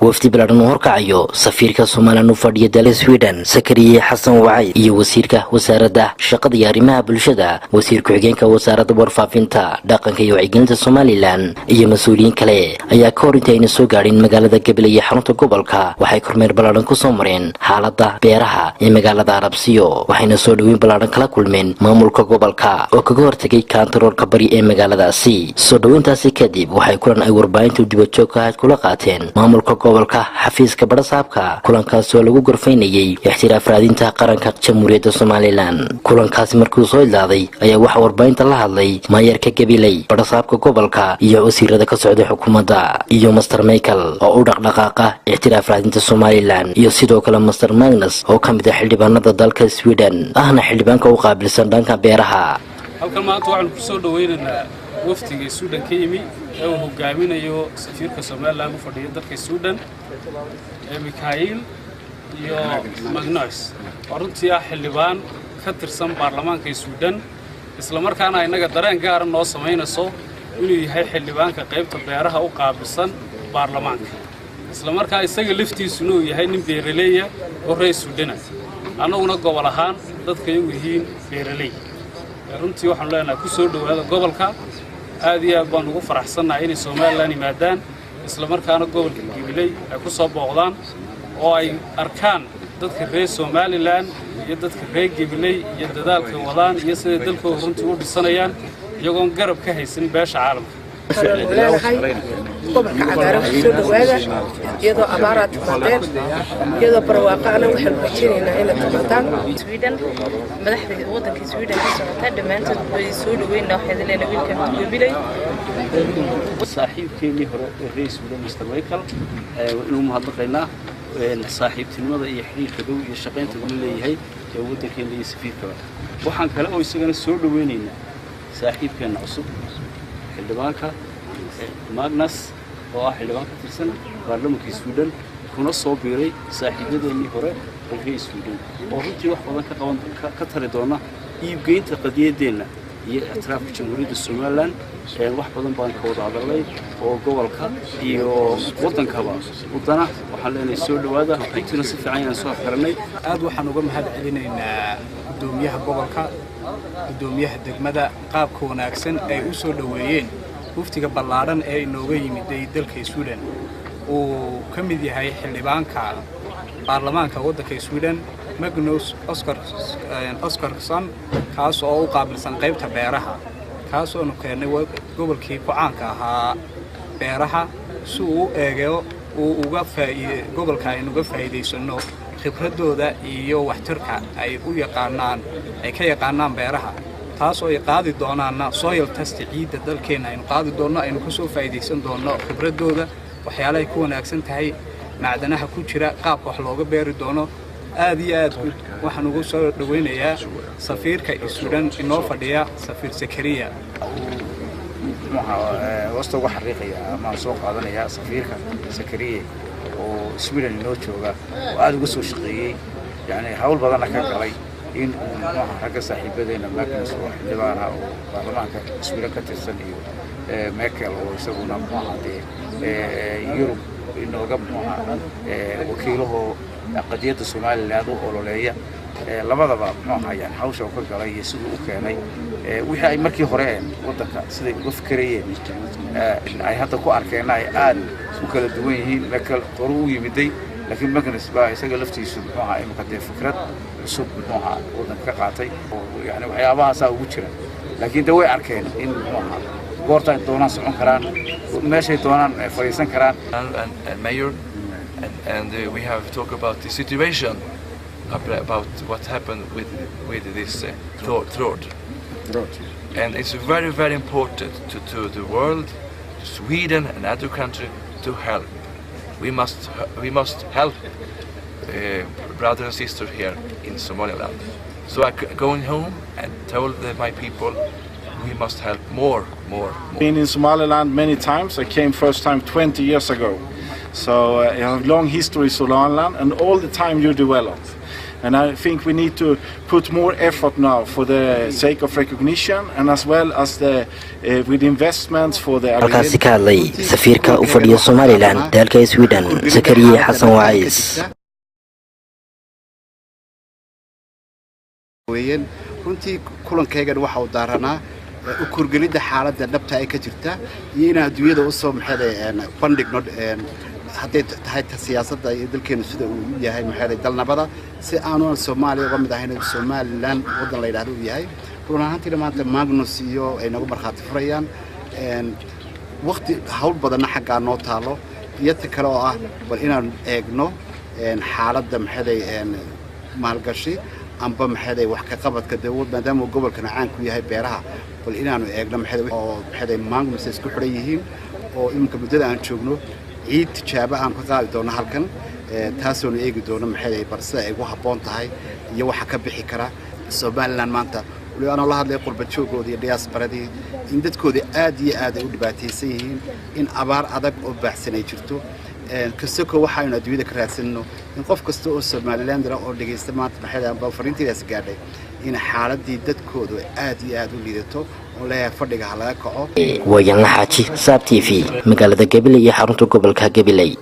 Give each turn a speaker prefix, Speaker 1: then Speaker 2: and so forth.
Speaker 1: wafdi balaadhan oo horkacayo safiirka Soomaaliya u fadhiya dalka Sweden Sakariye Xasan Wacay iyo wasiirka wasaaradda shaqada iyo arrimaha bulshada wasiir ku-xigeenka wasaaradda warfaafinta dhaqanka iyo wacyigelinta Somaliland iyo mas'uuliyiin kale ayaa ka hor intayna soo gaadhin magaalada Gabiley iyo xarunta gobolka waxay kormeer balaadhan ku soo mareen xaaladda beeraha ee magaalada Arabsiyo waxayna soo dhaweyn balaadhan kala kulmeen maamulka gobolka oo kaga hortagay kantaroolka bari ee magaaladaasi soo dhaweyntaasi kadib waxay kulan ay warbaahintu dibadjoog ka kula qaateen maamulka gobolka xafiiska barasaabka kulankaas oo lagu gorfaynayay ixtiraaf raadinta qaranka jamhuuriyadda Somaliland kulankaas markuu soo ilaaday ayaa waxa warbaahinta la hadlay maayarka Gabiley barasaabka gobolka iyo wasiirada ka socda xukuumadda iyo Mr Michael oo u dhaqdhaqaaqa ixtiraaf raadinta Somaliland iyo sidoo kale Mr Magnus oo kamid ah xildhibaanada dalka Sweden ahna xildhibaanka u qaabilsan dhanka beeraha
Speaker 2: halkan maanta waxaan ku soo dhaweynaynaa waftiga Sweden ka yimi ee uu hogaaminayo safiirka Somaliland u fadhiya dalka Sweden Michael iyo Magnus runtii ah xildhibaan ka tirsan baarlamaanka Sweden isla markaana inaga dareen gaar ah noo sameynayso inuu yahay xildhibaanka qaybta beeraha u qaabilsan baarlamaanka isla markaa isaga laftiisu uu yahay nin beeraley ah oo reer Sweden anaguna gobol ahaan dadka ay yihiin beeraley runtii waxaan leenahay ku soo dhawaada gobolka aad iyo aad baan ugu faraxsanahay in Somaliland yimaadaan isla markaana gobolka Gabiley ay ku soo booqdaan oo ay arkaan dadka reer Somaliland iyo dadka reer Gabiley iyo dadaalka wadaan iyo sida dalkooda runtii u dhisanayaan iyagoon garab ka haysan beesha caalamka
Speaker 3: gobolka cagaaran soo dhawaada iyadoo abaaraad timaadeen iyadoo barwaaqaana waxaan wajinaynaa inay timaadaan
Speaker 4: Sweden madaxda waddanka Sweden ka socota dhamaantood way soo dhaweynaa waxay leeyihiin wiilka Gabiley
Speaker 5: saaxiibkeennii hore ee reer Sweden Mr Michael inuu mahadnaqaynaa saaxiibtinimada iyo xiriirka dhow iyo shaqaynta uu leeyahay ee waddankeena iyo safiirka waxaan kale oo isagana soo dhaweynaynaa saaxiibkeena cusub xildhibaanka Magnus oo ah xildhibaan ka tirsan baarlamaanka Sweden kuna soo biiray saaxiibadeennii hore ee reer Sweden oo runtii wax badan ka tari doona iibgeynta qadiyadeena iyo ixtiraafka jamhuuriyadda Somaliland wax badan baan ka wada hadalnay oo gobolka iyo waddankaba wadana waxaan leenahay soo dhawaada runtiina si fiican ayaan soo xiranay
Speaker 6: aad waxaan uga mahad celinaynaa gudoomiyaha gobolka gudoomiyaha degmada qaabka wanaagsan ay u soo dhaweeyeen waftiga ballaaran ee inooga yimid dalka Sweden uu ka mid yahay xildhibaanka baarlamaanka waddanka Sweden Magnus Oscarsson kaas oo u qaabilsan qaybta beeraha kaas oo keenay gobolkii ku caanka ahaa beeraha si uu eego uu uga faa'iido gobolka ay uga faa'iideysano khibradooda iyo waxtarka ay u yaqaanaan ay ka yaqaanaan beeraha taas oo ay qaadi doonaan soil test ciidda dalkeena aynu qaadi doono aynu ku soo faa'iideysan doono khibradooda waxyaalaha ku wanaagsan tahay macdanaha ku jira qaab wax looga beeri doono aad iyo aad waxaan ugu soo dhaweynayaa safiirka Sweden inoo fadhiya safiir Sakariye
Speaker 7: waxa ugu xariiqaya ama soo qaadanaya safiirka Sakariye oo Sweden inoo jooga oo aad uga soo shaqeeyay yani hawl badan ka galay in ragga saaxiibadeena Magnus oo xildhibaana oo baarlamaanka Sweden ka tirsan iyo Michael oo isaguna Yurub inooga wakiilaha qadiyadda Somaliland oo ololeeya labadaba yani hawsha ka galay iyo sidoo u keenay wixii ay markii hore waddanka siday uga fikrayeen ay hadda ku arkeen ay aad u kala duwan yihiin Michael qoru u yimiday laakiin Magnus baa isaga laftiisu imka fikrad cusub waddanka ka qaatay yani waxyaabahaas ugu jira laakiin way arkeen in goorta doonaan socon karaan meeshay doonaan fariisan karaan
Speaker 8: mayor and we have talked about the situation about what happened with this drought. And it's very important to the world, to Sweden and other countries to help. We must help brothers and sisters here in Somaliland. So I'm going home and told my people we must help more.
Speaker 9: Been in Somaliland many times. I came first time 20 years ago. So I have long history in Somaliland and all the time you develop. And I think we need to put more effort now for the sake of recognition and as well as the with investments for the
Speaker 1: halkaasi ka hadlay safiirka u fadhiya Somaliland dalka Sweden Zakariya Xasan Wacays
Speaker 10: runtii kulankaygan waxa uu daaranaa u kurgelida xaaladda dhabta ay ka jirta iyo in adduunyada u soo maxay bandhigno hadday tahay siyaasadda iyo dalkeena sida uu yahay maxay dalnabada si aanu Soomaaliya uga mid ahayn Somaliland wadan la yiraahdo uu yahay run ahaantii maanta Magnus iyo ay nagu marxaati furayaan waqti hawl badan xagga noo taalo iyo kale oo ah bal inaan eegno xaaladda maxay maalgashi amba maxay wax ka qabadka dawlad maadaama gobolkan caan ku yahay beeraha bal inaanu eegno maxay Magnus isku xiran yihiin oo imka muddada aan joogno ciid tijaabo aan ka qaadi doono halkan taasoo eegi doono maxay barsa ay ugu haboon tahay iyo waxa ka bixi kara Somaliland maanta waliba la hadlay qurba joogooda iyo diasporadii in dadkooda aad iyo aad u dhibaataysan yihiin in abaar adag oo baaxsan ay jirto kasoo waxaanu adduunyada ka raadsanno in qof kasta oo Somaliland oo dhageysta maanta maxay aan fariintiisa gaadhay in xaaladii dadkooda aad iyo aad u liidato oo leeyahay fadhiga laga kaco
Speaker 1: wayan la xaaji Saab TV magaalada Gabiley iyo xarunta gobolka Gabiley